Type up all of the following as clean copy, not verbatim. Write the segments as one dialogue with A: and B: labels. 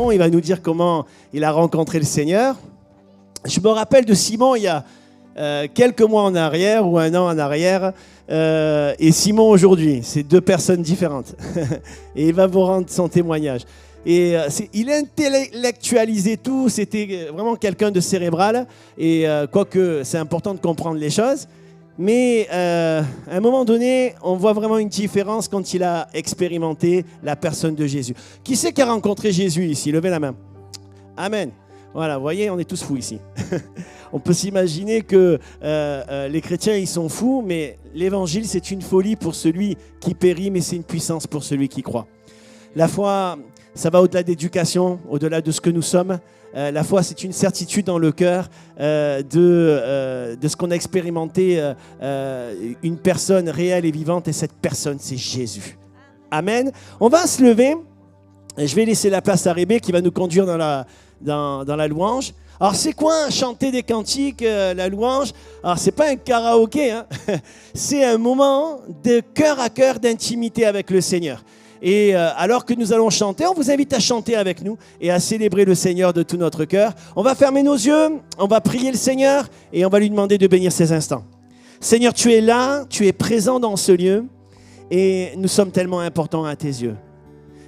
A: Simon, il va nous dire comment il a rencontré le Seigneur. Je me rappelle de Simon il y a quelques mois en arrière ou un an en arrière et Simon aujourd'hui. C'est deux personnes différentes. Et il va vous rendre son témoignage. Et il intellectualisait tout, c'était vraiment quelqu'un de cérébral. Et quoique c'est important de comprendre les choses, mais à un moment donné, on voit vraiment une différence quand il a expérimenté la personne de Jésus. Qui c'est qui a rencontré Jésus ici? Levez la main. Amen. Voilà, vous voyez, on est tous fous ici. On peut s'imaginer que les chrétiens, ils sont fous, mais l'évangile, c'est une folie pour celui qui périt, mais c'est une puissance pour celui qui croit. La foi, ça va au-delà d'éducation, au-delà de ce que nous sommes. La foi, c'est une certitude dans le cœur de ce qu'on a expérimenté, une personne réelle et vivante, et cette personne, c'est Jésus. Amen. On va se lever, et je vais laisser la place à Rébé qui va nous conduire dans la louange. Alors, c'est quoi chanter des cantiques, la louange? Alors, c'est pas un karaoké, hein. C'est un moment de cœur à cœur d'intimité avec le Seigneur. Et alors que nous allons chanter, on vous invite à chanter avec nous et à célébrer le Seigneur de tout notre cœur. On va fermer nos yeux, on va prier le Seigneur et on va lui demander de bénir ces instants. Seigneur, tu es là, tu es présent dans ce lieu et nous sommes tellement importants à tes yeux.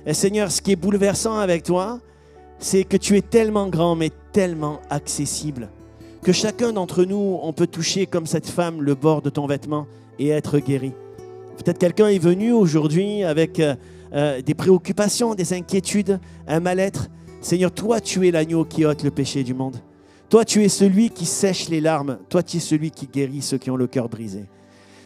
A: Et Seigneur, ce qui est bouleversant avec toi, c'est que tu es tellement grand, mais tellement accessible, que chacun d'entre nous, on peut toucher comme cette femme le bord de ton vêtement et être guéri. Peut-être quelqu'un est venu aujourd'hui avec des préoccupations, des inquiétudes, un mal-être. Seigneur, toi, tu es l'agneau qui ôte le péché du monde. Toi, tu es celui qui sèche les larmes. Toi, tu es celui qui guérit ceux qui ont le cœur brisé.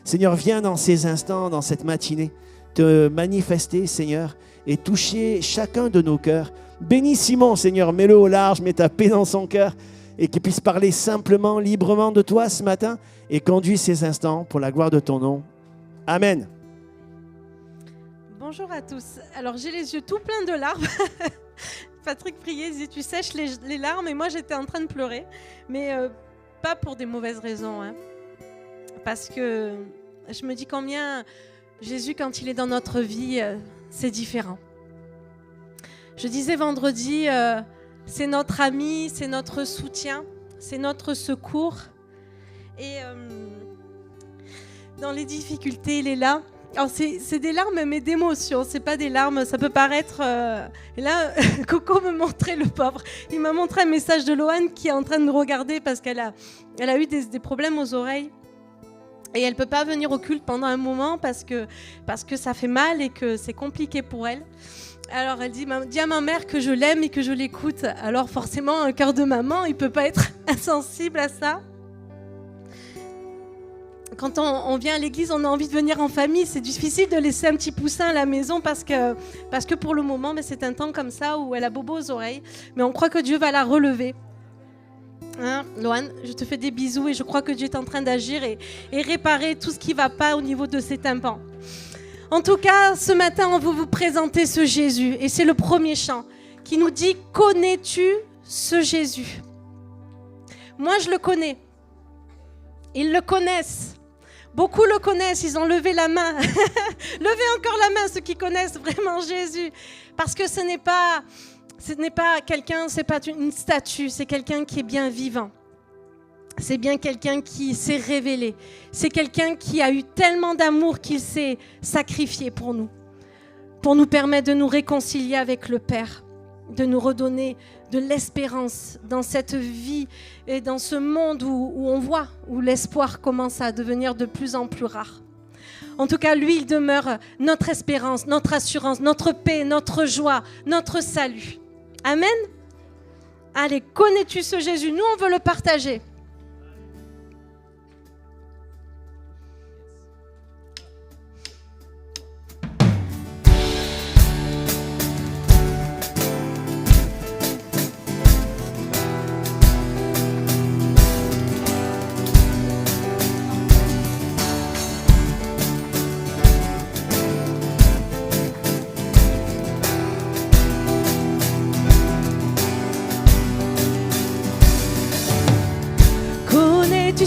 A: Seigneur, viens dans ces instants, dans cette matinée, te manifester, Seigneur, et toucher chacun de nos cœurs. Bénis Simon, Seigneur, mets-le au large, mets ta paix dans son cœur et qu'il puisse parler simplement, librement de toi ce matin et conduis ces instants pour la gloire de ton nom. Amen.
B: Bonjour à tous. Alors, j'ai les yeux tout pleins de larmes. Patrick priait, il disait, tu sèches les larmes, et moi, j'étais en train de pleurer. Mais pas pour des mauvaises raisons. Hein. Parce que je me dis combien Jésus, quand il est dans notre vie, c'est différent. Je disais vendredi, c'est notre ami, c'est notre soutien, c'est notre secours. Et dans les difficultés, il est là. Alors c'est des larmes, mais d'émotion. C'est pas des larmes, ça peut paraître... Et là, Coco me montrait, le pauvre. Il m'a montré un message de Loane qui est en train de nous regarder parce qu'elle a eu des problèmes aux oreilles. Et elle ne peut pas venir au culte pendant un moment parce que ça fait mal et que c'est compliqué pour elle. Alors elle dit à ma mère que je l'aime et que je l'écoute. Alors forcément, un cœur de maman, il ne peut pas être insensible à ça. Quand on vient à l'église, on a envie de venir en famille. C'est difficile de laisser un petit poussin à la maison parce que pour le moment, c'est un temps comme ça où elle a bobo aux oreilles. Mais on croit que Dieu va la relever. Hein, Loane, je te fais des bisous et je crois que Dieu est en train d'agir et réparer tout ce qui ne va pas au niveau de ses tympans. En tout cas, ce matin, on veut vous présenter ce Jésus. Et c'est le premier chant qui nous dit « Connais-tu ce Jésus ?» Moi, je le connais. Ils le connaissent. Beaucoup le connaissent, ils ont levé la main. Levez encore la main, ceux qui connaissent vraiment Jésus. Parce que ce n'est pas quelqu'un, ce n'est pas une statue, c'est quelqu'un qui est bien vivant. C'est bien quelqu'un qui s'est révélé. C'est quelqu'un qui a eu tellement d'amour qu'il s'est sacrifié pour nous permettre de nous réconcilier avec le Père, de nous redonner de l'espérance dans cette vie et dans ce monde où on voit, où l'espoir commence à devenir de plus en plus rare. En tout cas, lui, il demeure notre espérance, notre assurance, notre paix, notre joie, notre salut. Amen. Allez, connais-tu ce Jésus? Nous, on veut le partager.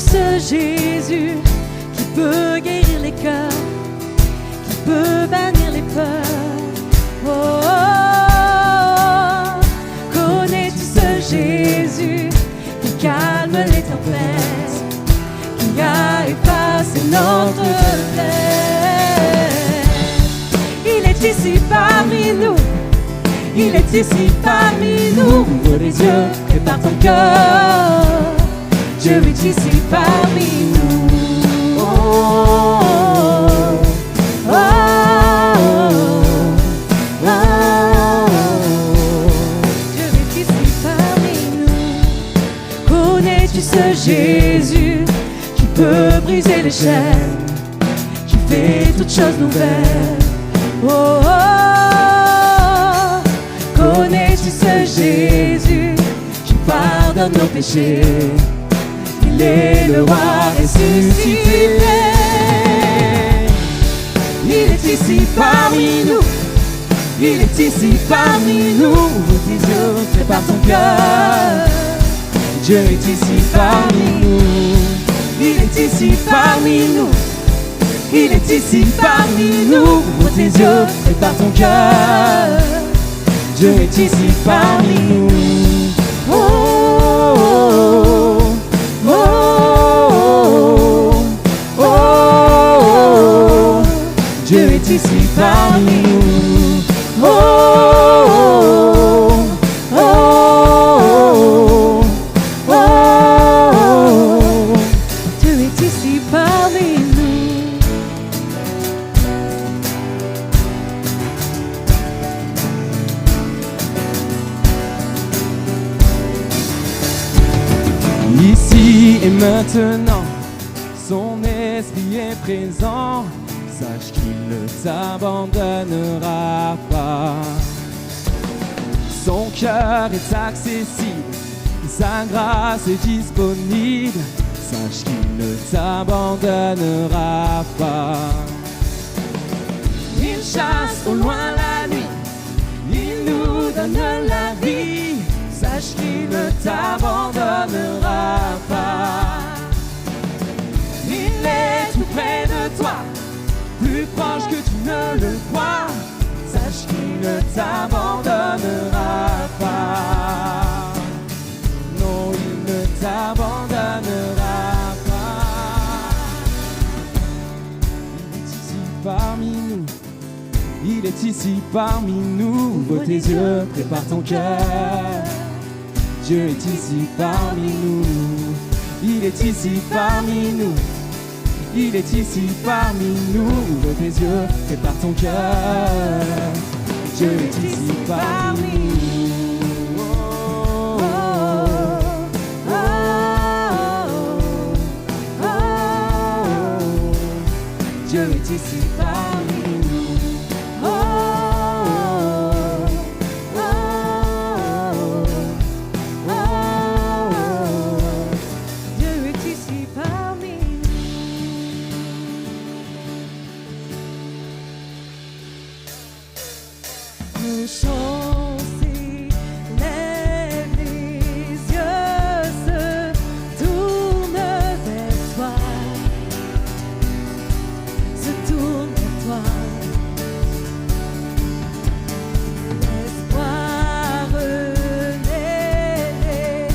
C: Ce Jésus qui peut guérir les cœurs, qui peut bannir les peurs. Oh, oh, oh. est ici parmi nous. Il est ici parmi nous. Ouvre les yeux, prépare ton cœur. Dieu est ici parmi nous. Oh, oh, oh, oh, oh. Dieu est ici parmi nous. Connais-tu ce Jésus qui peut briser les chaînes, qui fait toutes choses nouvelles? Oh, oh. Connais-tu ce Jésus qui pardonne nos péchés? Il est le roi ressuscité. Il est ici parmi nous. Il est ici parmi nous. Ouvre tes yeux, prépare ton cœur. Dieu est ici parmi nous. Il est ici parmi nous. Il est ici parmi nous. Ouvre tes yeux, prépare ton cœur. Dieu est ici parmi nous. Oh, oh, oh, oh, oh, oh. Dieu est ici parmi nous. Oh, oh, oh, oh, oh. Dieu est ici parmi nous. Ici et maintenant, son esprit est présent. Sache qu'il ne t'abandonnera pas. Son cœur est accessible, sa grâce est disponible. Sache qu'il ne t'abandonnera pas. Il chasse au loin la nuit, il nous donne la vie. Sache qu'il ne t'abandonnera pas. Il est tout près de toi, plus proche que tu ne le crois. Sache qu'il ne t'abandonnera pas. Non, il ne t'abandonnera pas. Il est ici parmi nous. Il est ici parmi nous. Ouvre tes yeux, prépare ton cœur. Dieu est ici parmi nous. Il est ici parmi nous. Il est ici parmi nous. Ouvre tes yeux, prépare ton cœur. Dieu est ici parmi nous. Oh, oh, oh, oh, oh. Dieu est ici parmi nous. Oh, oh, oh, oh. Dieu est ici parmi nous. Nous chanter, lève les yeux, se tourne vers toi, se tourne vers toi. L'espoir renaît, les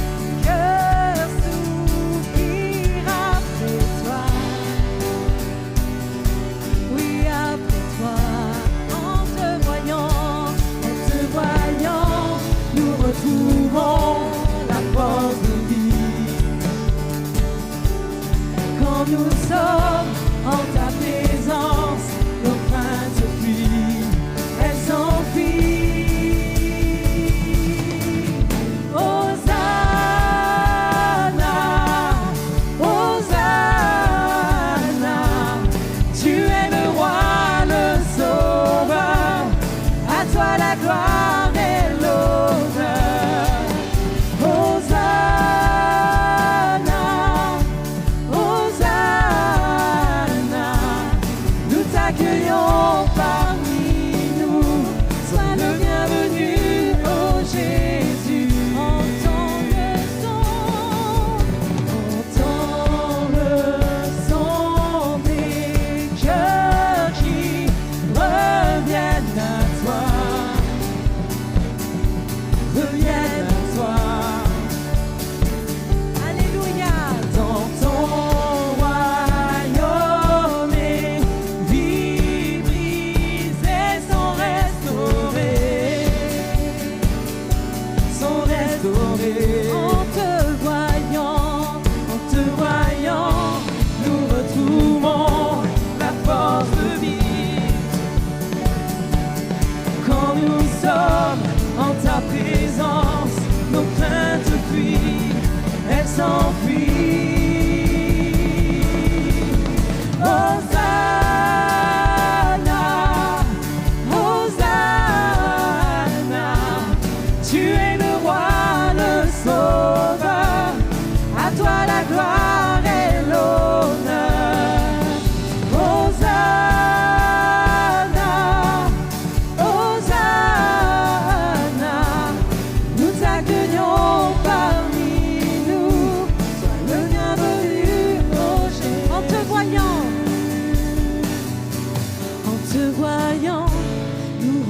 C: cœurs s'ouvrirent après toi. Oui, après toi, en te voyant, nous retrouvons la force de vie. Quand nous sommes en ta présence, nos craintes fuient, elles s'enfuient. Hosanna, Hosanna, tu es le roi, le sauveur, à toi la gloire et l'honneur. Hosanna, Hosanna, nous t'accueillons parmi nous. Sois le bienvenu, ô Jésus. Entends le son des cœurs qui reviennent à toi.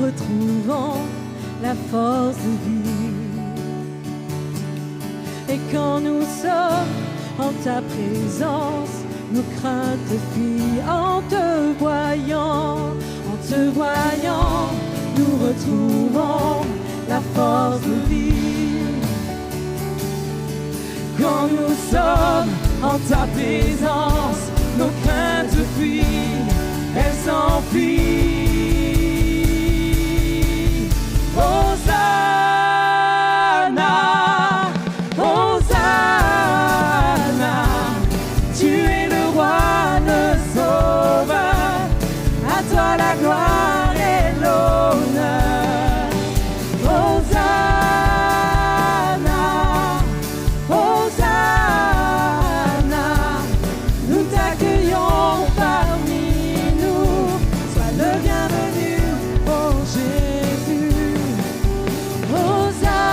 B: retrouvons la force de vie. Et quand nous sommes en ta présence, nos craintes fuient en te voyant, nous retrouvons la force de vie. Quand nous sommes en ta présence, nos craintes fuient, elles s'enfuient. Hosanna, Hosanna, tu es le roi, le sauveur, à toi la gloire et l'honneur. Hosanna, Hosanna, nous t'accueillons parmi nous. Sois le bienvenu, oh Jésus. Hosanna,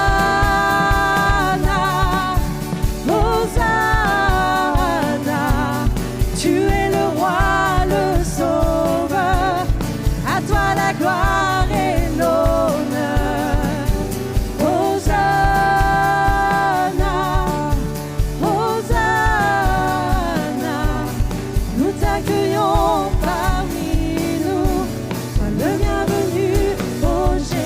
B: Hosanna, tu es le roi, le sauveur, à toi la gloire et l'honneur. Hosanna, Hosanna, nous t'accueillons parmi nous. Sois le bienvenu, oh Jésus.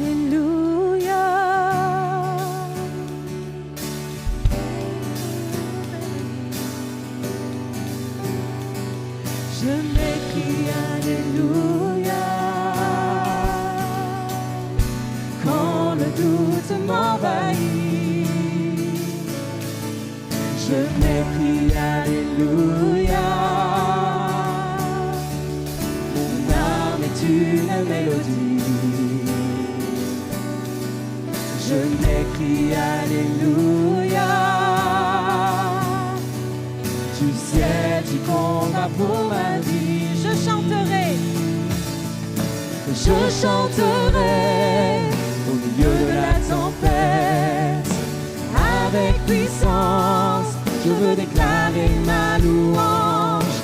B: Alléluia. Je m'écris Alléluia quand le doute m'envahit. Je m'écris Alléluia. Mon âme est une mélodie. Je m'écris Alléluia. Tu sais, tu combats pour ma vie. Je chanterai au milieu de la tempête. Avec puissance, je veux déclarer ma louange.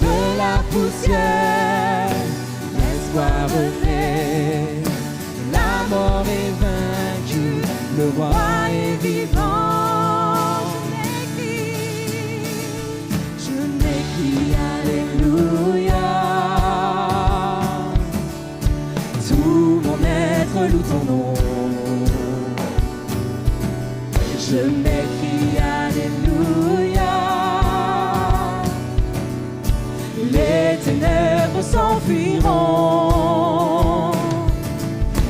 B: De la poussière, l'espoir renaît. La mort est vaincue, le roi est vivant. Je m'écris Alléluia. Tout mon être loue ton nom. Je m'écris Alléluia. Les ténèbres s'enfuiront.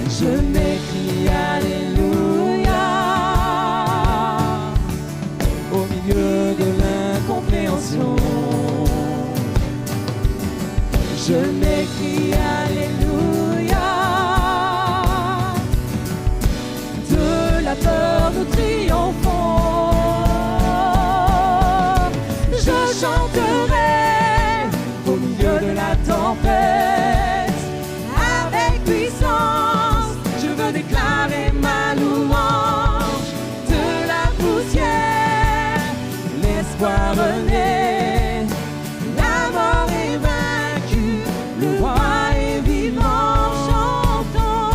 B: Je m'écris Alléluia. Au milieu de l'incompréhension, je m'écris Alléluia. De la peur nous triomphons. Je chanterai au milieu de la tempête. Avec puissance, je veux déclarer ma louange. De la poussière, l'espoir renaît. La mort est vaincue, le roi est vivant. Chantons,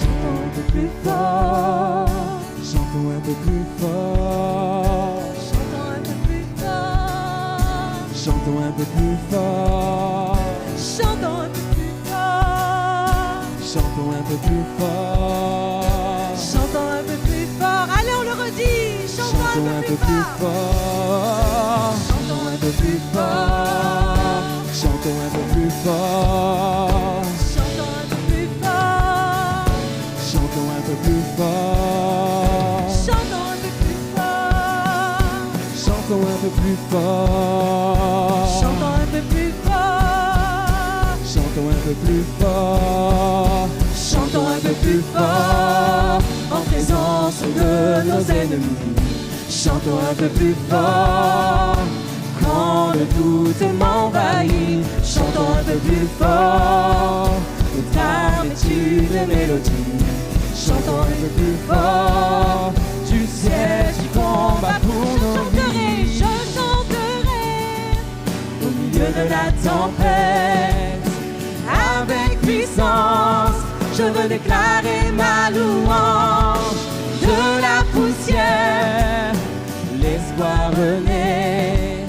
B: chantons un peu plus fort. Chantons un peu plus fort. Chantons un peu plus fort. Chantons un peu plus fort. Chantons un peu plus fort. Chantons un peu plus fort. Chantons un peu plus fort. Allez, on le redit. Chantons un peu plus fort. Chantons un peu plus fort. Chantons un peu plus fort. Chantons un peu plus fort. Chantons un peu plus fort. Chantons un peu plus fort. Chantons un peu plus fort. Chantons un peu plus fort. Chantons un peu plus fort. Chantons un peu plus fort. En présence de nos ennemis. Chantons un peu plus fort. Quand le doute m'envahit. Chantons un peu plus fort. Notre âme est une mélodie. Chantons un peu plus fort.
C: de la tempête. Avec puissance, je veux déclarer ma louange. De la poussière, l'espoir renaît.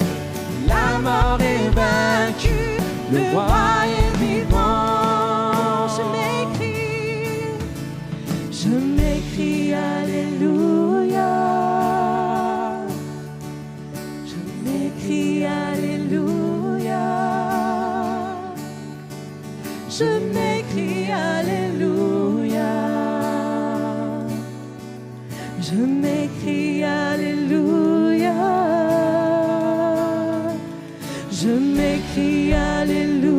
C: La mort est vaincue, le roi est vivant. Je m'écris Alléluia. Je m'écris Alléluia. Je m'écris Alléluia. Je m'écris Alléluia. Je m'écris Alléluia.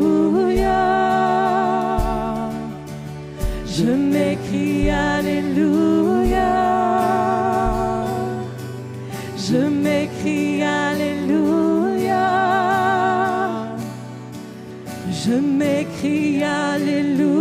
C: Je m'écris Alléluia. Je m'écris Alléluia. Je m'écris Alléluia.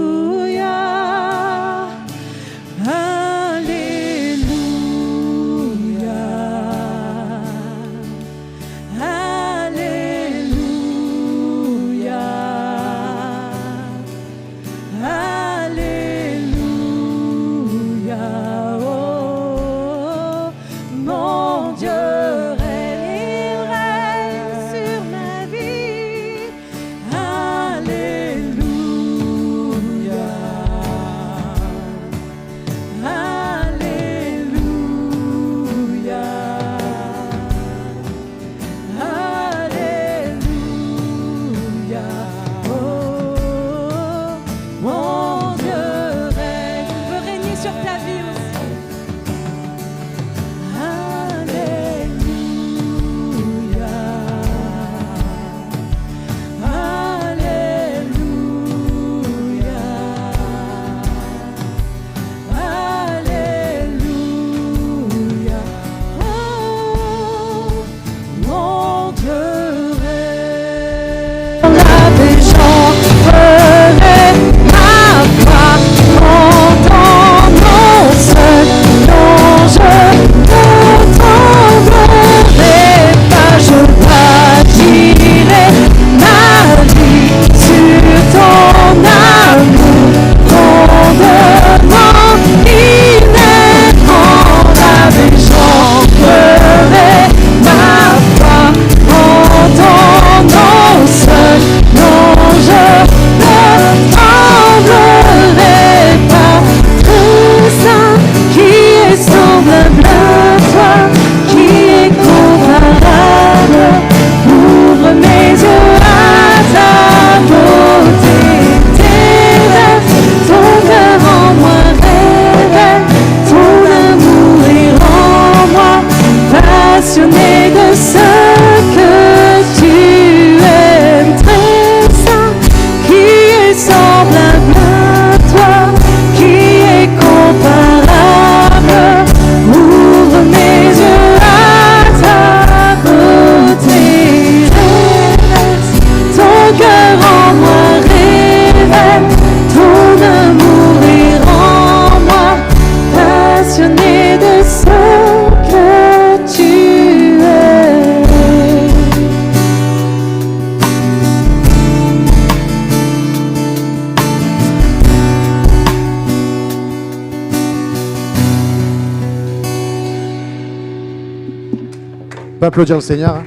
D: On peut applaudir le Seigneur. Hein.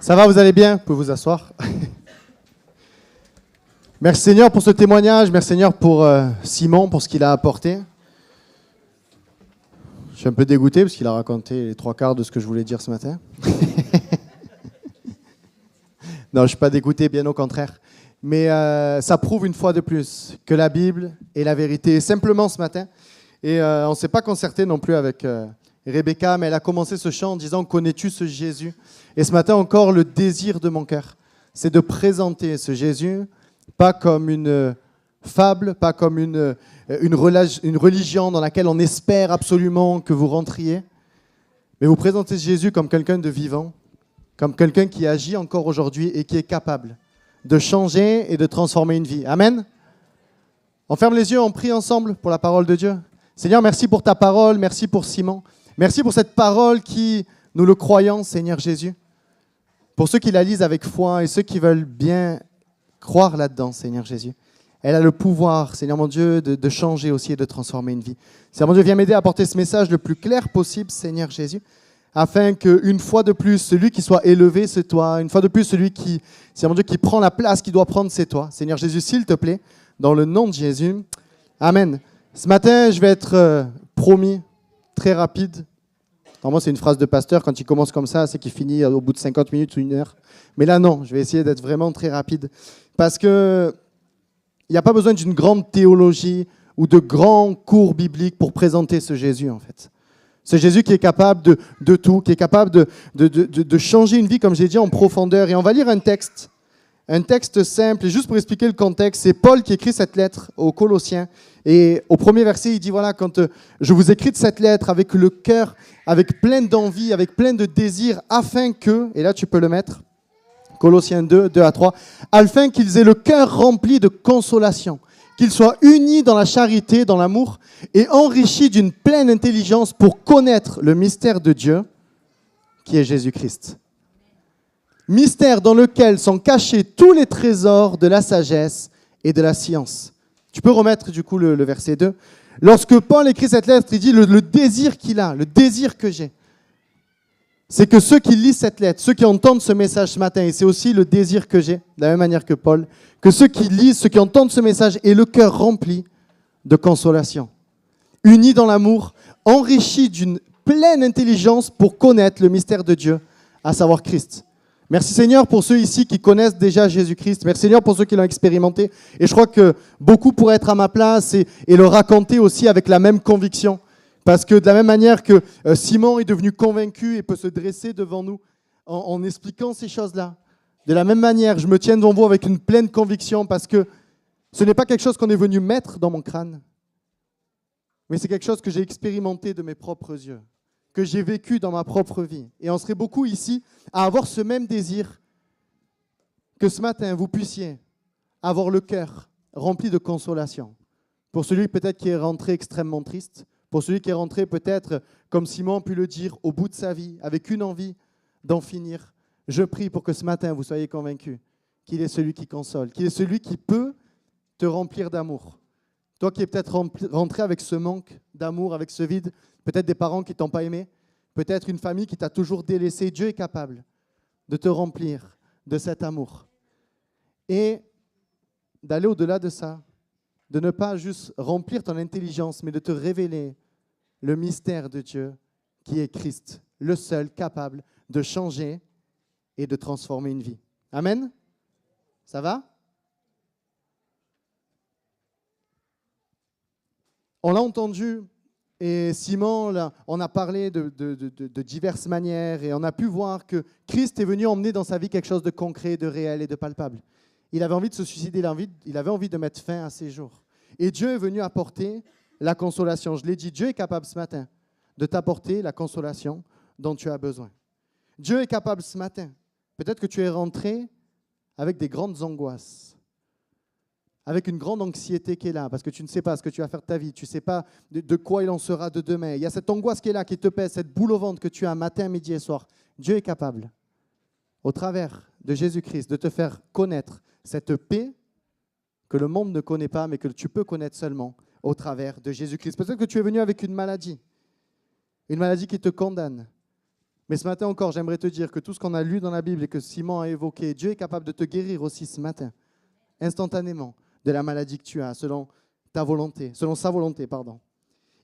D: Ça va, vous allez bien? Vous pouvez vous asseoir. Merci Seigneur pour ce témoignage. Merci Seigneur pour Simon, pour ce qu'il a apporté. Je suis un peu dégoûté parce qu'il a raconté les 3/4 de ce que je voulais dire ce matin. Non, je ne suis pas dégoûté, bien au contraire. Mais ça prouve une fois de plus que la Bible est la vérité. Et simplement ce matin, et on ne s'est pas concerté non plus avec Rebecca, mais elle a commencé ce chant en disant « Connais-tu ce Jésus ?» Et ce matin encore, le désir de mon cœur, c'est de présenter ce Jésus, pas comme une fable, pas comme une religion dans laquelle on espère absolument que vous rentriez, mais vous présentez Jésus comme quelqu'un de vivant, comme quelqu'un qui agit encore aujourd'hui et qui est capable de changer et de transformer une vie. Amen. On ferme les yeux, on prie ensemble pour la parole de Dieu. Seigneur, merci pour ta parole, merci pour Simon. Merci pour cette parole qui Nous le croyons, Seigneur Jésus. Pour ceux qui la lisent avec foi et ceux qui veulent bien croire là-dedans, Seigneur Jésus. Elle a le pouvoir, Seigneur mon Dieu, de changer aussi et de transformer une vie. Seigneur mon Dieu, viens m'aider à apporter ce message le plus clair possible, Seigneur Jésus, afin qu'une fois de plus, celui qui soit élevé, c'est toi. Une fois de plus, celui qui, Seigneur mon Dieu, qui prend la place qu'il doit prendre, c'est toi. Seigneur Jésus, s'il te plaît, dans le nom de Jésus. Amen. Ce matin, je vais être promis, très rapide. Normalement, c'est une phrase de pasteur. Quand il commence comme ça, c'est qu'il finit au bout de 50 minutes ou 1 heure. Mais là, non, je vais essayer d'être vraiment très rapide. Parce que il n'y a pas besoin d'une grande théologie ou de grands cours bibliques pour présenter ce Jésus, en fait. Ce Jésus qui est capable de tout, qui est capable de changer une vie, comme j'ai dit, en profondeur. Et on va lire un texte simple. Et juste pour expliquer le contexte, c'est Paul qui écrit cette lettre aux Colossiens. Et au premier verset, il dit, voilà, quand je vous écris cette lettre avec le cœur, avec plein d'envie, avec plein de désir, afin que, et là tu peux le mettre, Colossiens 2, 2 à 3, afin qu'ils aient le cœur rempli de consolation, qu'ils soient unis dans la charité, dans l'amour, et enrichis d'une pleine intelligence pour connaître le mystère de Dieu, qui est Jésus-Christ. Mystère dans lequel sont cachés tous les trésors de la sagesse et de la science. Tu peux remettre du coup le verset 2. Lorsque Paul écrit cette lettre, il dit le désir qu'il a, le désir que j'ai. C'est que ceux qui lisent cette lettre, ceux qui entendent ce message ce matin, et c'est aussi le désir que j'ai, de la même manière que Paul, que ceux qui lisent, ceux qui entendent ce message aient le cœur rempli de consolation, unis dans l'amour, enrichis d'une pleine intelligence pour connaître le mystère de Dieu, à savoir Christ. Merci Seigneur pour ceux ici qui connaissent déjà Jésus-Christ. Merci Seigneur pour ceux qui l'ont expérimenté. Et je crois que beaucoup pourraient être à ma place et le raconter aussi avec la même conviction. Parce que de la même manière que Simon est devenu convaincu et peut se dresser devant nous en expliquant ces choses-là, de la même manière, je me tiens devant vous avec une pleine conviction parce que ce n'est pas quelque chose qu'on est venu mettre dans mon crâne, mais c'est quelque chose que j'ai expérimenté de mes propres yeux, que j'ai vécu dans ma propre vie. Et on serait beaucoup ici à avoir ce même désir que ce matin, vous puissiez avoir le cœur rempli de consolation. Pour celui peut-être qui est rentré extrêmement triste, pour celui qui est rentré peut-être, comme Simon a pu le dire, au bout de sa vie, avec une envie d'en finir, je prie pour que ce matin, vous soyez convaincus qu'il est celui qui console, qu'il est celui qui peut te remplir d'amour. Toi qui es peut-être rentré avec ce manque d'amour, avec ce vide, peut-être des parents qui ne t'ont pas aimé, peut-être une famille qui t'a toujours délaissé, Dieu est capable de te remplir de cet amour. Et d'aller au-delà de ça, de ne pas juste remplir ton intelligence, mais de te révéler le mystère de Dieu qui est Christ, le seul capable de changer et de transformer une vie. Amen? Ça va? On l'a entendu, et Simon, là, on a parlé de diverses manières, et on a pu voir que Christ est venu emmener dans sa vie quelque chose de concret, de réel et de palpable. Il avait envie de se suicider, il avait envie de mettre fin à ses jours. Et Dieu est venu apporter la consolation. Je l'ai dit, Dieu est capable ce matin de t'apporter la consolation dont tu as besoin. Dieu est capable ce matin. Peut-être que tu es rentré avec des grandes angoisses, avec une grande anxiété qui est là, parce que tu ne sais pas ce que tu vas faire de ta vie, tu ne sais pas de quoi il en sera de demain. Il y a cette angoisse qui est là, qui te pèse, cette boule au ventre que tu as matin, midi et soir. Dieu est capable, au travers de Jésus-Christ, de te faire connaître cette paix que le monde ne connaît pas, mais que tu peux connaître seulement au travers de Jésus-Christ. Peut-être que tu es venu avec une maladie qui te condamne. Mais ce matin encore, j'aimerais te dire que tout ce qu'on a lu dans la Bible et que Simon a évoqué, Dieu est capable de te guérir aussi ce matin, instantanément, de la maladie que tu as, selon sa volonté.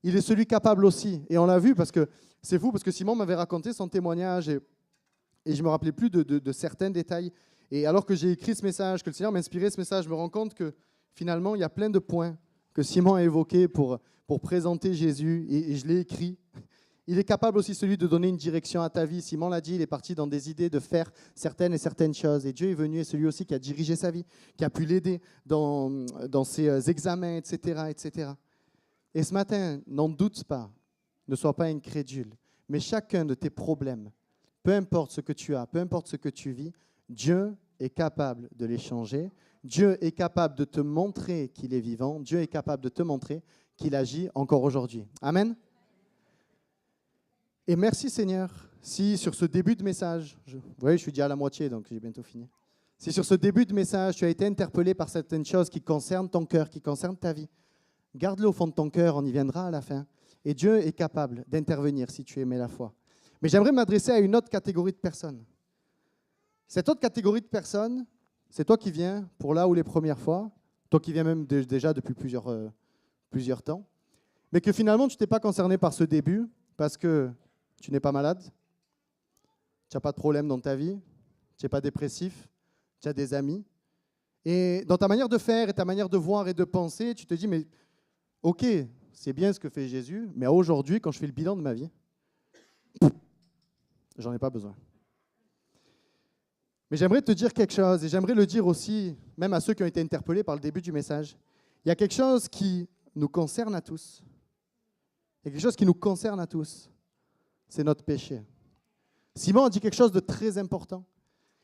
D: Il est celui capable aussi, et on l'a vu parce que c'est fou, parce que Simon m'avait raconté son témoignage et je ne me rappelais plus de certains détails. Et alors que j'ai écrit ce message, que le Seigneur m'a inspiré ce message, je me rends compte que finalement, il y a plein de points que Simon a évoqués pour présenter Jésus, et je l'ai écrit. Il est capable aussi, celui, de donner une direction à ta vie. Simon l'a dit, il est parti dans des idées de faire certaines choses. Et Dieu est venu, et celui aussi qui a dirigé sa vie, qui a pu l'aider dans ses examens, etc., etc. Et ce matin, n'en doute pas, ne sois pas incrédule, mais chacun de tes problèmes, peu importe ce que tu as, peu importe ce que tu vis, Dieu est capable de les changer. Dieu est capable de te montrer qu'il est vivant. Dieu est capable de te montrer qu'il agit encore aujourd'hui. Amen. Et merci Seigneur, si sur ce début de message, vous voyez, je suis déjà à la moitié, donc j'ai bientôt fini. Si sur ce début de message, tu as été interpellé par certaines choses qui concernent ton cœur, qui concernent ta vie, garde-le au fond de ton cœur, on y viendra à la fin. Et Dieu est capable d'intervenir si tu aimais la foi. Mais j'aimerais m'adresser à une autre catégorie de personnes. Cette autre catégorie de personnes, c'est toi qui viens pour là ou les premières fois, toi qui viens même déjà depuis plusieurs temps, mais que finalement tu n'es pas concerné par ce début parce que tu n'es pas malade, tu n'as pas de problème dans ta vie, tu n'es pas dépressif, tu as des amis. Et dans ta manière de faire et ta manière de voir et de penser, tu te dis, mais ok, c'est bien ce que fait Jésus, mais aujourd'hui, quand je fais le bilan de ma vie, j'en ai pas besoin. Mais j'aimerais te dire quelque chose, et j'aimerais le dire aussi, même à ceux qui ont été interpellés par le début du message. Il y a quelque chose qui nous concerne à tous. Il y a quelque chose qui nous concerne à tous. C'est notre péché. Simon a dit quelque chose de très important.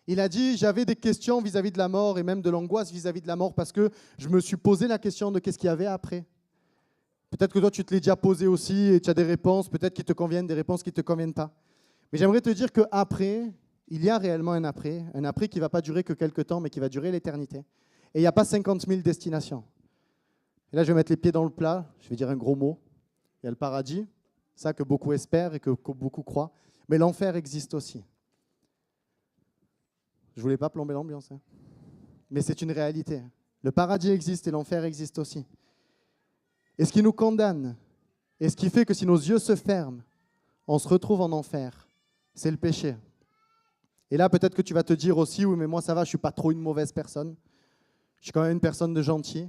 D: Il a dit, j'avais des questions vis-à-vis de la mort et même de l'angoisse vis-à-vis de la mort parce que je me suis posé la question de qu'est-ce qu'il y avait après. Peut-être que toi, tu te l'es déjà posé aussi et tu as des réponses, peut-être qui te conviennent, des réponses qui ne te conviennent pas. Mais j'aimerais te dire qu'après, il y a réellement un après qui ne va pas durer que quelques temps, mais qui va durer l'éternité. Et il n'y a pas 50 000 destinations. Et là, je vais mettre les pieds dans le plat, je vais dire un gros mot. Il y a le paradis, ça que beaucoup espèrent et que beaucoup croient. Mais l'enfer existe aussi. Je ne voulais pas plomber l'ambiance, hein. Mais c'est une réalité. Le paradis existe et l'enfer existe aussi. Et ce qui nous condamne, et ce qui fait que si nos yeux se ferment, on se retrouve en enfer, c'est le péché. Et là, peut-être que tu vas te dire aussi, oui, mais moi ça va, je ne suis pas trop une mauvaise personne. Je suis quand même une personne de gentil.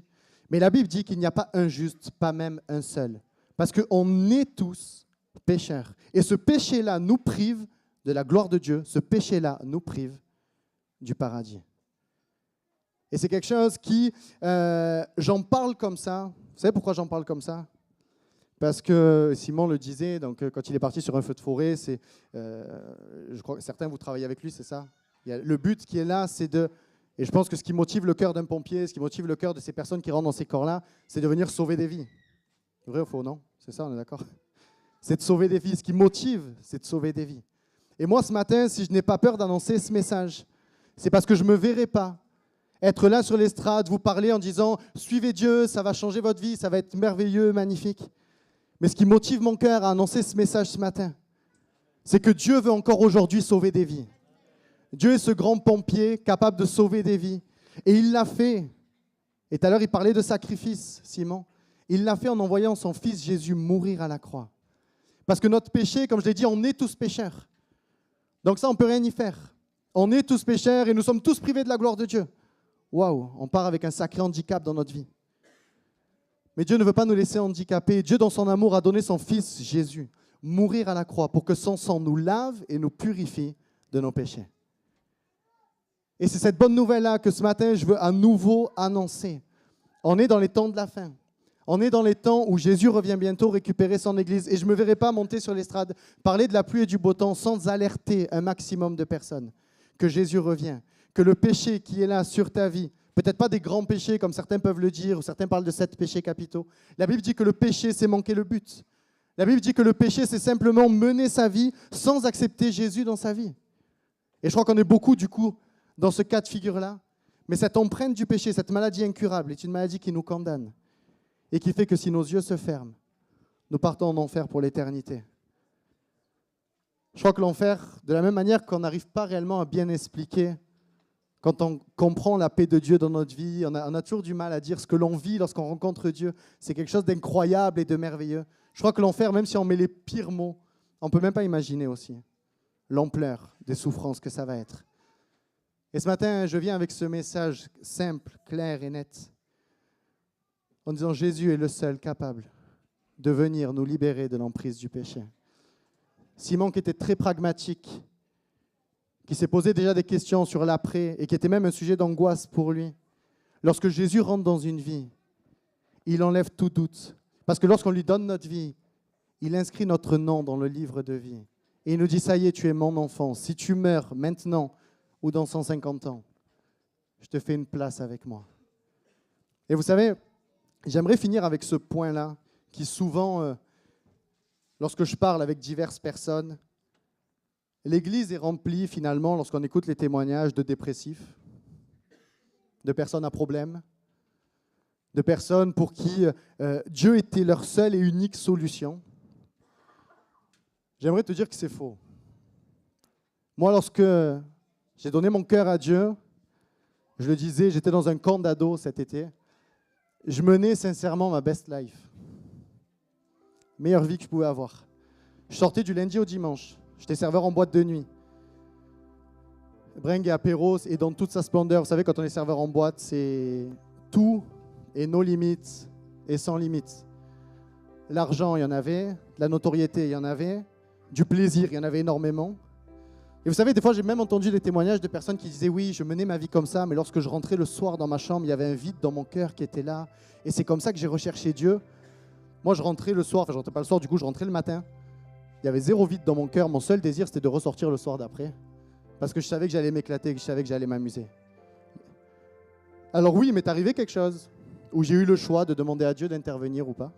D: Mais la Bible dit qu'il n'y a pas un juste, pas même un seul. Parce qu'on est tous pécheurs. Et ce péché-là nous prive de la gloire de Dieu. Ce péché-là nous prive du paradis. Et c'est quelque chose qui, j'en parle comme ça. Vous savez pourquoi j'en parle comme ça? Parce que Simon le disait, donc, quand il est parti sur un feu de forêt, je crois que certains, vous travaillez avec lui, c'est ça? Le but qui est là, c'est de... Et je pense que ce qui motive le cœur d'un pompier, ce qui motive le cœur de ces personnes qui rentrent dans ces corps-là, c'est de venir sauver des vies. Vrai ou faux, non? C'est ça, on est d'accord? C'est de sauver des vies. Ce qui motive, c'est de sauver des vies. Et moi, ce matin, si je n'ai pas peur d'annoncer ce message, c'est parce que je ne me verrai pas être là sur l'estrade, vous parler en disant « Suivez Dieu, ça va changer votre vie, ça va être merveilleux, magnifique. » Mais ce qui motive mon cœur à annoncer ce message ce matin, c'est que Dieu veut encore aujourd'hui sauver des vies. Dieu est ce grand pompier capable de sauver des vies. Et il l'a fait. Et tout à l'heure, il parlait de sacrifice, Simon. Il l'a fait en envoyant son fils Jésus mourir à la croix. Parce que notre péché, comme je l'ai dit, on est tous pécheurs. Donc ça, on ne peut rien y faire. On est tous pécheurs et nous sommes tous privés de la gloire de Dieu. Waouh, on part avec un sacré handicap dans notre vie. Mais Dieu ne veut pas nous laisser handicapés. Dieu, dans son amour, a donné son fils Jésus mourir à la croix pour que son sang nous lave et nous purifie de nos péchés. Et c'est cette bonne nouvelle-là que ce matin, je veux à nouveau annoncer. On est dans les temps de la fin. On est dans les temps où Jésus revient bientôt récupérer son Église. Et je ne me verrai pas monter sur l'estrade, parler de la pluie et du beau temps sans alerter un maximum de personnes que Jésus revient, que le péché qui est là sur ta vie, peut-être pas des grands péchés comme certains peuvent le dire, ou certains parlent de 7 péchés capitaux. La Bible dit que le péché, c'est manquer le but. La Bible dit que le péché, c'est simplement mener sa vie sans accepter Jésus dans sa vie. Et je crois qu'on est beaucoup, du coup, dans ce cas de figure-là. Mais cette empreinte du péché, cette maladie incurable, est une maladie qui nous condamne et qui fait que si nos yeux se ferment, nous partons en enfer pour l'éternité. Je crois que l'enfer, de la même manière qu'on n'arrive pas réellement à bien expliquer, quand on comprend la paix de Dieu dans notre vie, on a toujours du mal à dire ce que l'on vit lorsqu'on rencontre Dieu. C'est quelque chose d'incroyable et de merveilleux. Je crois que l'enfer, même si on met les pires mots, on ne peut même pas imaginer aussi l'ampleur des souffrances que ça va être. Et ce matin, je viens avec ce message simple, clair et net, en disant Jésus est le seul capable de venir nous libérer de l'emprise du péché. Simon, qui était très pragmatique, qui s'est posé déjà des questions sur l'après et qui était même un sujet d'angoisse pour lui, lorsque Jésus rentre dans une vie, il enlève tout doute. Parce que lorsqu'on lui donne notre vie, il inscrit notre nom dans le livre de vie. Et il nous dit, ça y est, tu es mon enfant. Si tu meurs maintenant ou dans 150 ans, je te fais une place avec moi. Et vous savez, j'aimerais finir avec ce point-là, qui souvent, lorsque je parle avec diverses personnes, L'Église est remplie finalement, lorsqu'on écoute les témoignages, de dépressifs, de personnes à problème, de personnes pour qui Dieu était leur seule et unique solution. J'aimerais te dire que c'est faux. Moi, lorsque j'ai donné mon cœur à Dieu, je le disais, j'étais dans un camp d'ados cet été, je menais sincèrement ma best life. Meilleure vie que je pouvais avoir. Je sortais du lundi au dimanche. J'étais serveur en boîte de nuit. Bringue et apéros, et dans toute sa splendeur. Vous savez, quand on est serveur en boîte, c'est tout et nos limites et sans limites. L'argent, il y en avait. La notoriété, il y en avait. Du plaisir, il y en avait énormément. Et vous savez, des fois, j'ai même entendu des témoignages de personnes qui disaient « Oui, je menais ma vie comme ça, mais lorsque je rentrais le soir dans ma chambre, il y avait un vide dans mon cœur qui était là. Et c'est comme ça que j'ai recherché Dieu. » Moi, je rentrais le soir, enfin, je rentrais pas le soir, du coup, je rentrais le matin. Il y avait zéro vide dans mon cœur. Mon seul désir, c'était de ressortir le soir d'après. Parce que je savais que j'allais m'éclater, que je savais que j'allais m'amuser. Alors oui, il m'est arrivé quelque chose où j'ai eu le choix de demander à Dieu d'intervenir ou pas.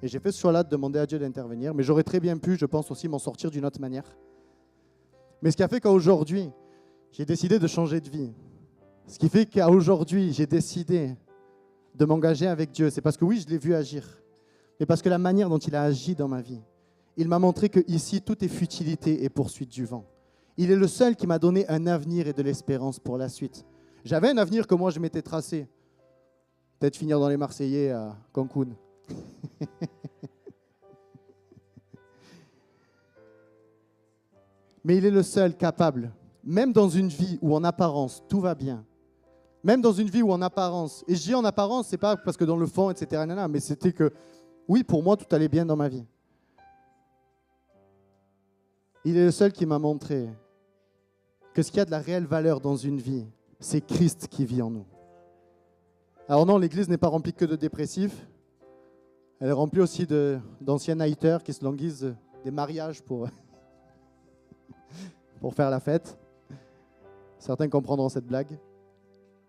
D: Et j'ai fait ce choix-là de demander à Dieu d'intervenir. Mais j'aurais très bien pu, je pense aussi, m'en sortir d'une autre manière. Mais ce qui a fait qu'aujourd'hui, j'ai décidé de changer de vie. Ce qui fait qu'aujourd'hui, j'ai décidé de m'engager avec Dieu. C'est parce que oui, je l'ai vu agir. Mais parce que la manière dont il a agi dans ma vie, il m'a montré que ici, tout est futilité et poursuite du vent. Il est le seul qui m'a donné un avenir et de l'espérance pour la suite. J'avais un avenir que moi, je m'étais tracé. Peut-être finir dans les Marseillais à Cancun. Mais il est le seul capable, même dans une vie où en apparence tout va bien, même dans une vie où en apparence, et je dis en apparence, c'est pas parce que dans le fond, etc., mais c'était que, oui, pour moi, tout allait bien dans ma vie. Il est le seul qui m'a montré que ce qui a de la réelle valeur dans une vie, c'est Christ qui vit en nous. Alors non, l'Église n'est pas remplie que de dépressifs. Elle est remplie aussi d'anciens nighters qui se languissent des mariages pour faire la fête. Certains comprendront cette blague.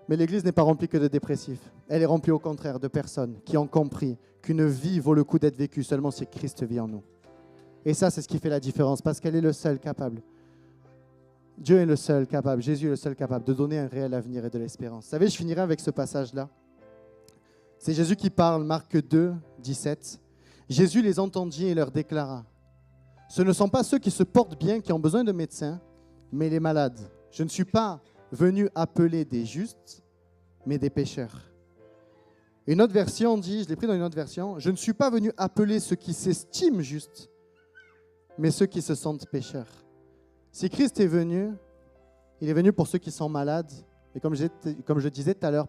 D: Mais l'Église n'est pas remplie que de dépressifs. Elle est remplie au contraire de personnes qui ont compris qu'une vie vaut le coup d'être vécue seulement si Christ vit en nous. Et ça, c'est ce qui fait la différence, parce qu'elle est le seul capable. Dieu est le seul capable, Jésus est le seul capable de donner un réel avenir et de l'espérance. Vous savez, je finirai avec ce passage-là. C'est Jésus qui parle, Marc 2, 17. Jésus les entendit et leur déclara: « Ce ne sont pas ceux qui se portent bien qui ont besoin de médecins, mais les malades. Je ne suis pas venu appeler des justes, mais des pécheurs. » Une autre version dit, je l'ai pris dans une autre version, « Je ne suis pas venu appeler ceux qui s'estiment justes, mais ceux qui se sentent pécheurs. » Si Christ est venu, il est venu pour ceux qui sont malades. Et comme je disais tout à l'heure,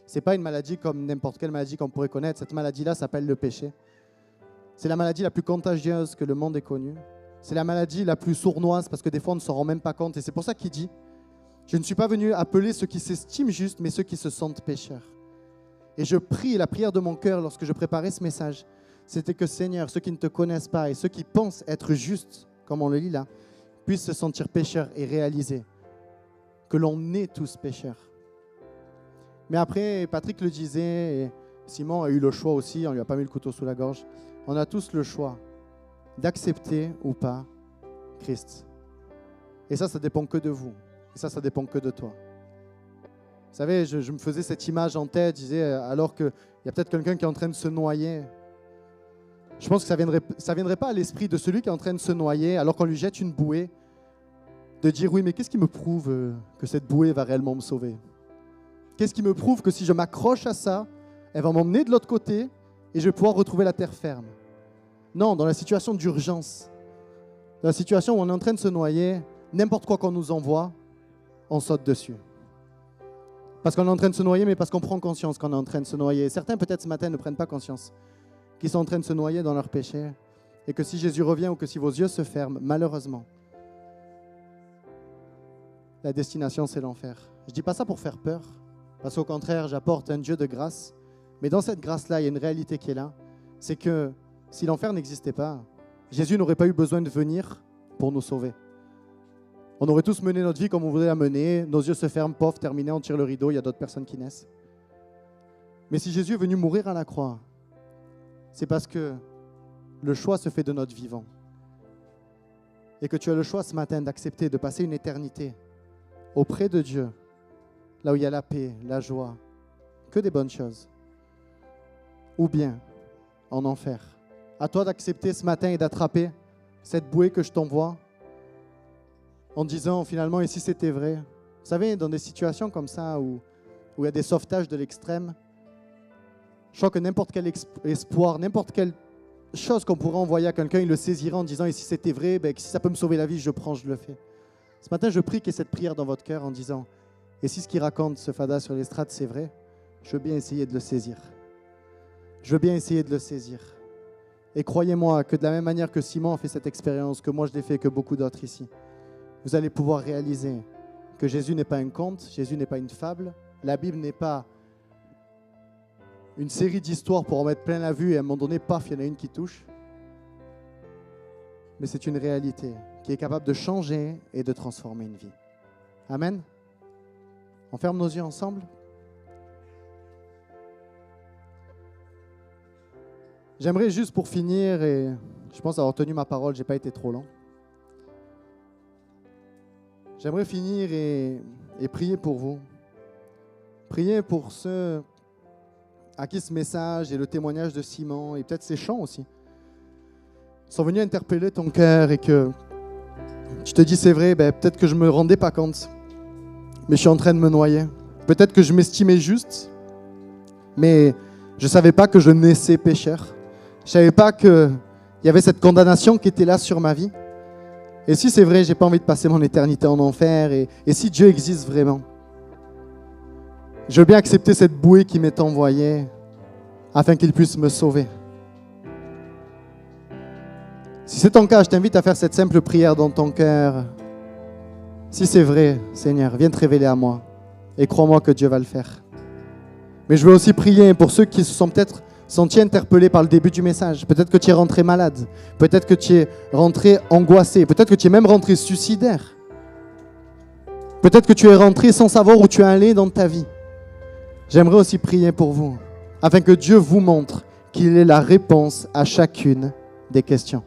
D: ce n'est pas une maladie comme n'importe quelle maladie qu'on pourrait connaître. Cette maladie-là s'appelle le péché. C'est la maladie la plus contagieuse que le monde ait connue. C'est la maladie la plus sournoise parce que des fois on ne s'en rend même pas compte. Et c'est pour ça qu'il dit, je ne suis pas venu appeler ceux qui s'estiment justes, mais ceux qui se sentent pécheurs. Et je prie, la prière de mon cœur lorsque je préparais ce message, c'était que Seigneur, ceux qui ne te connaissent pas et ceux qui pensent être justes, comme on le lit là, puissent se sentir pécheurs et réaliser que l'on est tous pécheurs. Mais après, Patrick le disait, et Simon a eu le choix aussi, on ne lui a pas mis le couteau sous la gorge, on a tous le choix d'accepter ou pas Christ. Et ça dépend que de vous. Et ça dépend que de toi. Vous savez, je me faisais cette image en tête, je disais, alors qu'il y a peut-être quelqu'un qui est en train de se noyer. Je pense que ça viendrait pas à l'esprit de celui qui est en train de se noyer, alors qu'on lui jette une bouée, de dire, oui, mais qu'est-ce qui me prouve que cette bouée va réellement me sauver? Qu'est-ce qui me prouve que si je m'accroche à ça, elle va m'emmener de l'autre côté et je vais pouvoir retrouver la terre ferme? Non, dans la situation d'urgence, dans la situation où on est en train de se noyer, n'importe quoi qu'on nous envoie, on saute dessus. Parce qu'on est en train de se noyer, mais parce qu'on prend conscience qu'on est en train de se noyer. Certains, peut-être ce matin, ne prennent pas conscience qu'ils sont en train de se noyer dans leur péché et que si Jésus revient ou que si vos yeux se ferment, malheureusement, la destination, c'est l'enfer. Je ne dis pas ça pour faire peur, parce qu'au contraire, j'apporte un Dieu de grâce. Mais dans cette grâce-là, il y a une réalité qui est là. C'est que si l'enfer n'existait pas, Jésus n'aurait pas eu besoin de venir pour nous sauver. On aurait tous mené notre vie comme on voudrait la mener. Nos yeux se ferment, pof, terminé, on tire le rideau, il y a d'autres personnes qui naissent. Mais si Jésus est venu mourir à la croix, c'est parce que le choix se fait de notre vivant. et que tu as le choix ce matin d'accepter de passer une éternité auprès de Dieu, là où il y a la paix, la joie, que des bonnes choses, ou bien en enfer. À toi d'accepter ce matin et d'attraper cette bouée que je t'envoie en disant finalement, et si c'était vrai? Vous savez, dans des situations comme ça où il y a des sauvetages de l'extrême, je crois que n'importe quel espoir, n'importe quelle chose qu'on pourrait envoyer à quelqu'un, il le saisira en disant, et si c'était vrai, si ça peut me sauver la vie, je prends, je le fais. Ce matin, je prie qu'il y ait cette prière dans votre cœur en disant, et si ce qu'il raconte, ce fada sur l'estrade, c'est vrai, je veux bien essayer de le saisir. Je veux bien essayer de le saisir. Et croyez-moi que de la même manière que Simon a fait cette expérience, que moi je l'ai fait, que beaucoup d'autres ici, vous allez pouvoir réaliser que Jésus n'est pas un conte, Jésus n'est pas une fable, la Bible n'est pas une série d'histoires pour en mettre plein la vue et à un moment donné, paf, il y en a une qui touche. Mais c'est une réalité qui est capable de changer et de transformer une vie. Amen. On ferme nos yeux ensemble. J'aimerais juste pour finir, et je pense avoir tenu ma parole, je n'ai pas été trop long. J'aimerais finir et prier pour vous. Prier pour ceux à qui ce message et le témoignage de Simon, et peut-être ces chants aussi, sont venus interpeller ton cœur et que tu te dis, c'est vrai, peut-être que je ne me rendais pas compte, mais je suis en train de me noyer. Peut-être que je m'estimais juste, mais je ne savais pas que je naissais pécheur. Je ne savais pas qu'il y avait cette condamnation qui était là sur ma vie. Et si c'est vrai, je n'ai pas envie de passer mon éternité en enfer, et si Dieu existe vraiment, je veux bien accepter cette bouée qui m'est envoyée afin qu'il puisse me sauver. Si c'est ton cas, je t'invite à faire cette simple prière dans ton cœur. Si c'est vrai, Seigneur, viens te révéler à moi et crois-moi que Dieu va le faire. Mais je veux aussi prier pour ceux qui se sont peut-être sentis interpellés par le début du message. Peut-être que tu es rentré malade, peut-être que tu es rentré angoissé, peut-être que tu es même rentré suicidaire. Peut-être que tu es rentré sans savoir où tu es allé dans ta vie. J'aimerais aussi prier pour vous, afin que Dieu vous montre qu'il est la réponse à chacune des questions.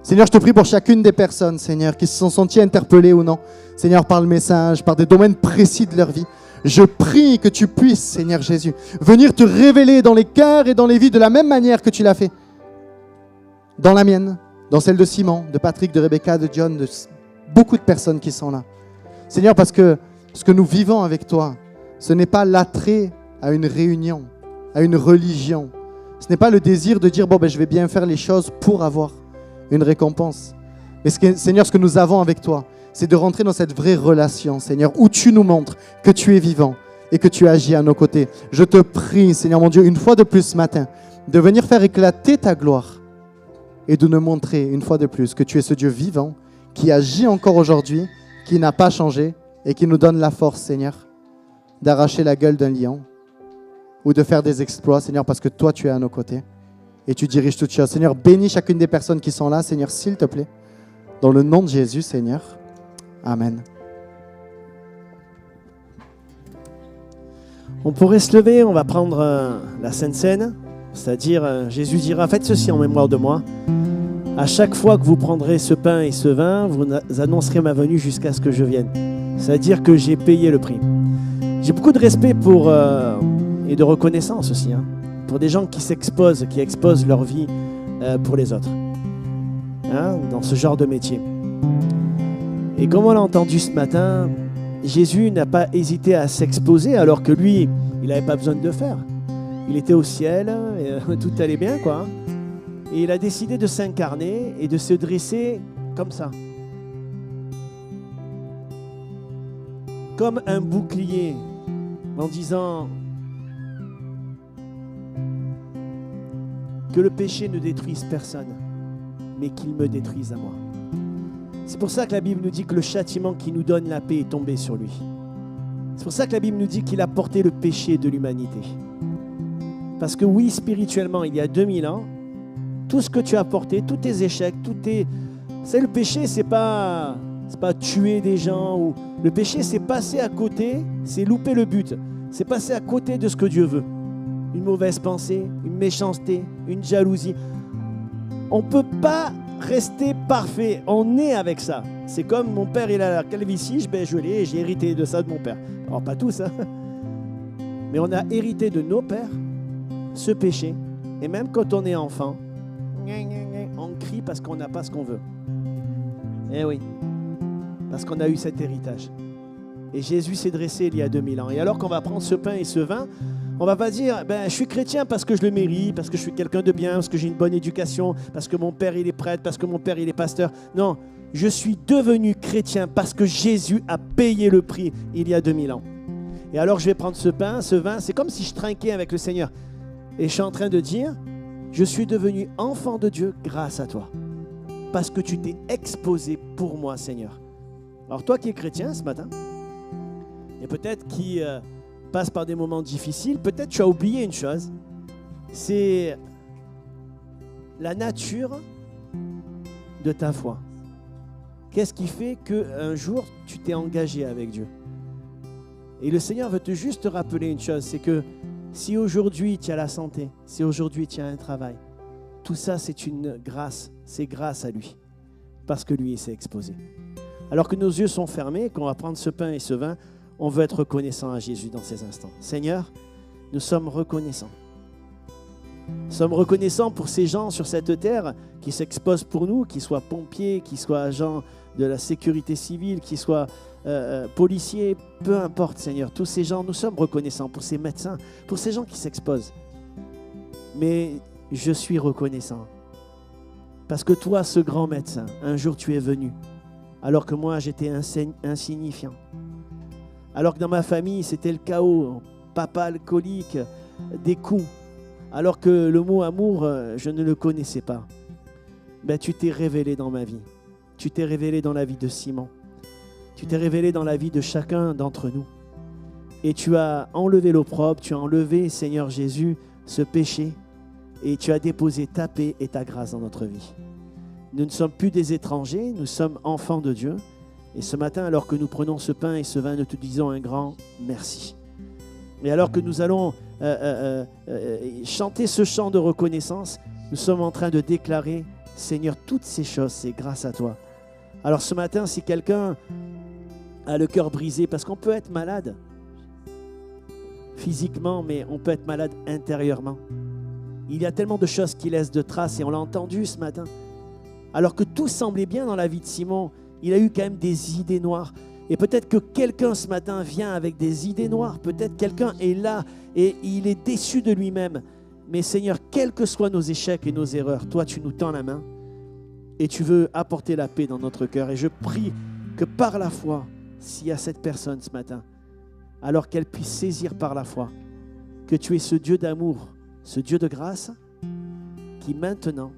D: Seigneur, je te prie pour chacune des personnes, Seigneur, qui se sont senties interpellées ou non, Seigneur, par le message, par des domaines précis de leur vie. Je prie que tu puisses, Seigneur Jésus, venir te révéler dans les cœurs et dans les vies de la même manière que tu l'as fait. Dans la mienne, dans celle de Simon, de Patrick, de Rebecca, de John, de beaucoup de personnes qui sont là. Seigneur, parce que ce que nous vivons avec toi, ce n'est pas l'attrait à une réunion, à une religion. Ce n'est pas le désir de dire, je vais bien faire les choses pour avoir une récompense. Mais Seigneur, ce que nous avons avec toi, c'est de rentrer dans cette vraie relation, Seigneur, où tu nous montres que tu es vivant et que tu agis à nos côtés. Je te prie, Seigneur mon Dieu, une fois de plus ce matin, de venir faire éclater ta gloire et de nous montrer une fois de plus que tu es ce Dieu vivant qui agit encore aujourd'hui, qui n'a pas changé et qui nous donne la force, Seigneur, d'arracher la gueule d'un lion ou de faire des exploits, Seigneur, parce que toi, tu es à nos côtés et tu diriges toutes choses. Seigneur, bénis chacune des personnes qui sont là, Seigneur, s'il te plaît. Dans le nom de Jésus, Seigneur. Amen.
A: On pourrait se lever, on va prendre la Sainte Seine, c'est-à-dire Jésus dira, faites ceci en mémoire de moi. À chaque fois que vous prendrez ce pain et ce vin, vous annoncerez ma venue jusqu'à ce que je vienne. C'est-à-dire que j'ai payé le prix. J'ai beaucoup de respect pour, et de reconnaissance aussi, pour des gens qui s'exposent, qui exposent leur vie pour les autres, dans ce genre de métier. Et comme on l'a entendu ce matin, Jésus n'a pas hésité à s'exposer alors que lui, il n'avait pas besoin de le faire. Il était au ciel, et tout allait bien, quoi. Et il a décidé de s'incarner et de se dresser comme ça. Comme un bouclier, en disant que le péché ne détruise personne, mais qu'il me détruise à moi. C'est pour ça que la Bible nous dit que le châtiment qui nous donne la paix est tombé sur lui. C'est pour ça que la Bible nous dit qu'il a porté le péché de l'humanité. Parce que oui, spirituellement, il y a 2000 ans, tout ce que tu as porté, tous tes échecs, c'est le péché, c'est pas tuer des gens. Ou... Le péché, c'est passer à côté, c'est louper le but. C'est passer à côté de ce que Dieu veut. Une mauvaise pensée, une méchanceté, une jalousie. On ne peut pas rester parfait. On est avec ça. C'est comme mon père, il a la calvitie, je l'ai, j'ai hérité de ça de mon père. Alors pas tous, hein. Mais on a hérité de nos pères ce péché. Et même quand on est enfant, on crie parce qu'on n'a pas ce qu'on veut. Eh oui, parce qu'on a eu cet héritage. Et Jésus s'est dressé il y a 2000 ans. Et alors qu'on va prendre ce pain et ce vin, on ne va pas dire, je suis chrétien parce que je le mérite, parce que je suis quelqu'un de bien, parce que j'ai une bonne éducation, parce que mon père il est prêtre, parce que mon père il est pasteur. Non, je suis devenu chrétien parce que Jésus a payé le prix il y a 2000 ans. Et alors je vais prendre ce pain, ce vin, c'est comme si je trinquais avec le Seigneur. Et je suis en train de dire, je suis devenu enfant de Dieu grâce à toi. Parce que tu t'es exposé pour moi, Seigneur. Alors toi qui es chrétien ce matin, et peut-être qui passe par des moments difficiles, peut-être tu as oublié une chose, c'est la nature de ta foi. Qu'est-ce qui fait qu'un jour tu t'es engagé avec Dieu? Et le Seigneur veut juste te rappeler une chose, c'est que si aujourd'hui tu as la santé, si aujourd'hui tu as un travail, tout ça c'est une grâce, c'est grâce à lui, parce que lui il s'est exposé. Alors que nos yeux sont fermés, qu'on va prendre ce pain et ce vin, on veut être reconnaissant à Jésus dans ces instants. Seigneur, nous sommes reconnaissants. Nous sommes reconnaissants pour ces gens sur cette terre qui s'exposent pour nous, qu'ils soient pompiers, qu'ils soient agents de la sécurité civile, qu'ils soient policiers, peu importe, Seigneur. Tous ces gens, nous sommes reconnaissants pour ces médecins, pour ces gens qui s'exposent. Mais je suis reconnaissant parce que toi, ce grand médecin, un jour tu es venu, alors que moi j'étais insignifiant. Alors que dans ma famille, c'était le chaos, papa alcoolique, des coups. Alors que le mot amour, je ne le connaissais pas. Tu t'es révélé dans ma vie. Tu t'es révélé dans la vie de Simon. Tu t'es révélé dans la vie de chacun d'entre nous. Et tu as enlevé l'opprobre, tu as enlevé, Seigneur Jésus, ce péché. Et tu as déposé ta paix et ta grâce dans notre vie. Nous ne sommes plus des étrangers, nous sommes enfants de Dieu. Et ce matin, alors que nous prenons ce pain et ce vin, nous te disons un grand merci. Et alors que nous allons chanter ce chant de reconnaissance, nous sommes en train de déclarer, Seigneur, toutes ces choses, c'est grâce à toi. Alors ce matin, si quelqu'un a le cœur brisé, parce qu'on peut être malade physiquement, mais on peut être malade intérieurement. Il y a tellement de choses qui laissent de traces, et on l'a entendu ce matin. Alors que tout semblait bien dans la vie de Simon, il a eu quand même des idées noires. Et peut-être que quelqu'un ce matin vient avec des idées noires. Peut-être quelqu'un est là et il est déçu de lui-même. Mais Seigneur, quels que soient nos échecs et nos erreurs, toi tu nous tends la main et tu veux apporter la paix dans notre cœur. Et je prie que par la foi, s'il y a cette personne ce matin, alors qu'elle puisse saisir par la foi que tu es ce Dieu d'amour, ce Dieu de grâce qui maintenant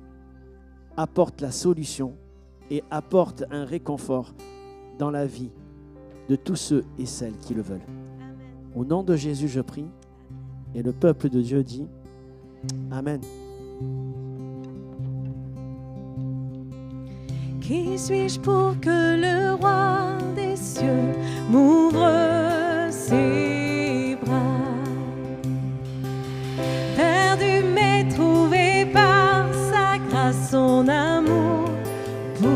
A: apporte la solution et apporte un réconfort dans la vie de tous ceux et celles qui le veulent. Au nom de Jésus, je prie. Et le peuple de Dieu dit Amen.
B: Qui suis-je pour que le roi des cieux m'ouvre ses bras? Perdu mais trouvé par sa grâce, son amour pour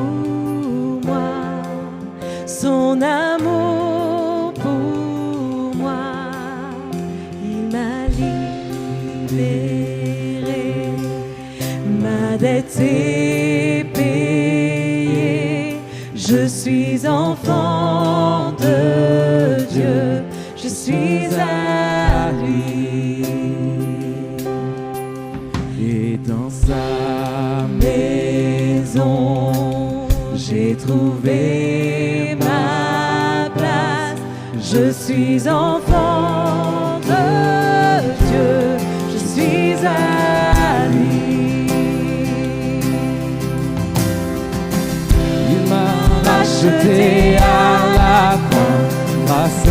B: moi, son amour pour moi, il m'a libéré, ma dette est payée, je suis enfant de Dieu, je suis à lui, et dans sa maison, j'ai trouvé ma place. Je suis enfant de Dieu. Je suis à lui.
C: Il m'a racheté à la croix, grâce à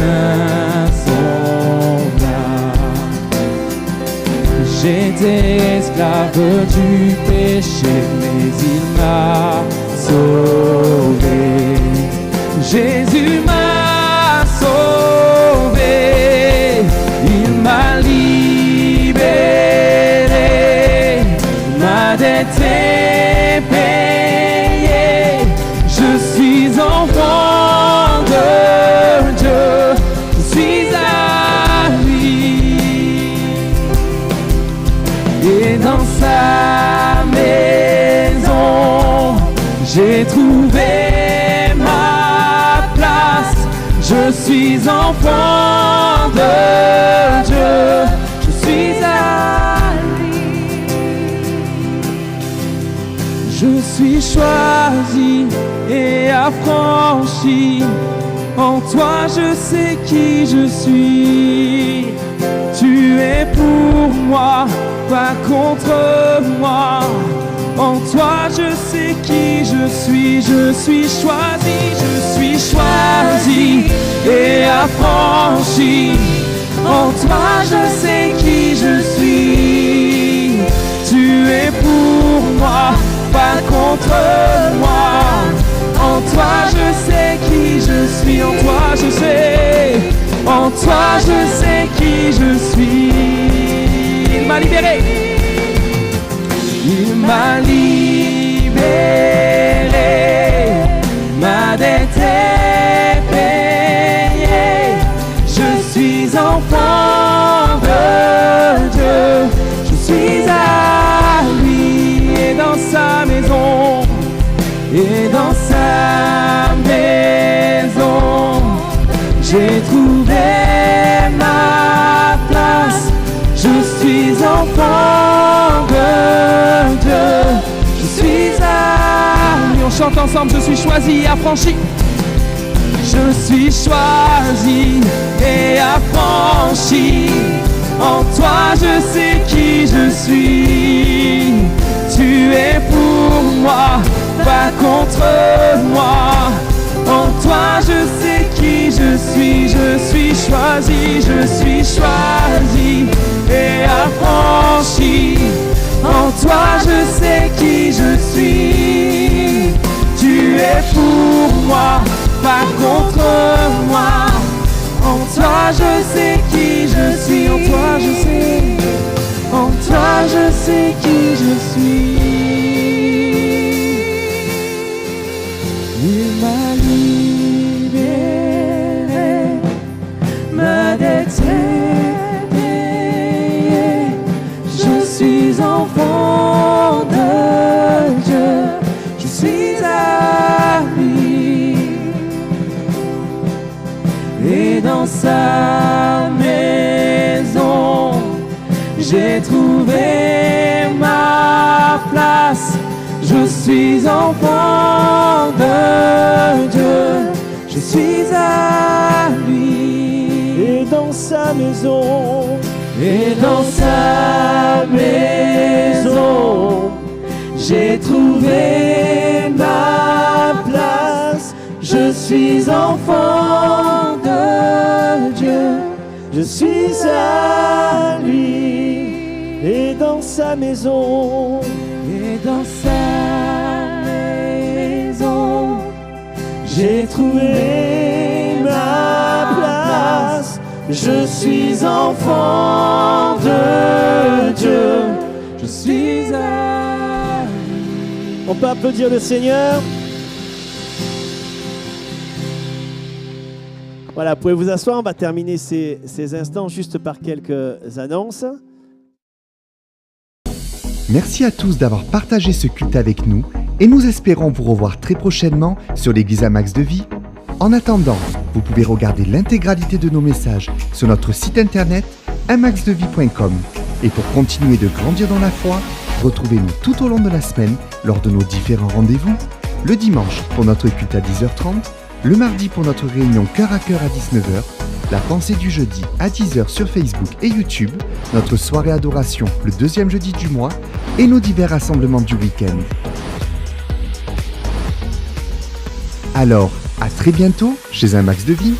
C: son âme. J'étais esclave du péché, mais il m'a sauvé. Jésus m'a sauvé, il m'a libéré, ma dette est payée. suis enfant de Dieu, je suis à lui. Je suis choisi et affranchi. En toi je sais qui je suis. Tu es pour moi, pas contre moi. En toi je sais qui je suis. Je suis choisi et affranchi. En toi je sais qui je suis. Tu es pour moi, pas contre moi. En toi je sais qui je suis. En toi je sais. En toi je sais qui je suis. Il m'a libéré. Il m'a libéré. Ma dette est payée. Je suis enfant de Dieu. Je suis à lui et dans sa maison. Et dans sa maison, j'ai trouvé ma place. Je suis enfant de Dieu. Je suis à lui. On chante ensemble. Je suis choisi et affranchi. Je suis choisi et affranchi. En toi je sais qui je suis. Tu es pour moi, pas contre moi. En toi je sais qui je suis. Je suis choisi et affranchi. En toi je sais qui je suis. Tu es pour moi, pas contre moi. En toi je sais qui je suis. En toi je sais. En toi je sais qui je suis. Il m'a libéré. Ma dette est payée. Je suis enfant de Dieu. Je suis à lui. Et dans sa maison, j'ai trouvé ma place. Je suis enfant de Dieu. Je suis à lui.
A: Et dans sa maison,
C: Et dans sa maison, j'ai trouvé ma place. Je suis enfant de Dieu.
A: je suis à lui. Et dans sa maison,
C: Et dans sa maison,
A: j'ai trouvé ma place. Je suis enfant de Dieu.
C: je suis à lui.
A: On peut applaudir le Seigneur. Voilà, vous pouvez vous asseoir. On va terminer ces instants juste par quelques annonces.
E: Merci à tous d'avoir partagé ce culte avec nous et nous espérons vous revoir très prochainement sur l'église Amax de Vie. En attendant, vous pouvez regarder l'intégralité de nos messages sur notre site internet amaxdevie.com. Et pour continuer de grandir dans la foi, retrouvez-nous tout au long de la semaine lors de nos différents rendez-vous. Le dimanche pour notre culte à 10h30, le mardi pour notre réunion cœur à cœur à 19h, la pensée du jeudi à 10h sur Facebook et YouTube, notre soirée adoration le deuxième jeudi du mois et nos divers rassemblements du week-end. Alors, à très bientôt chez un Max de Vie.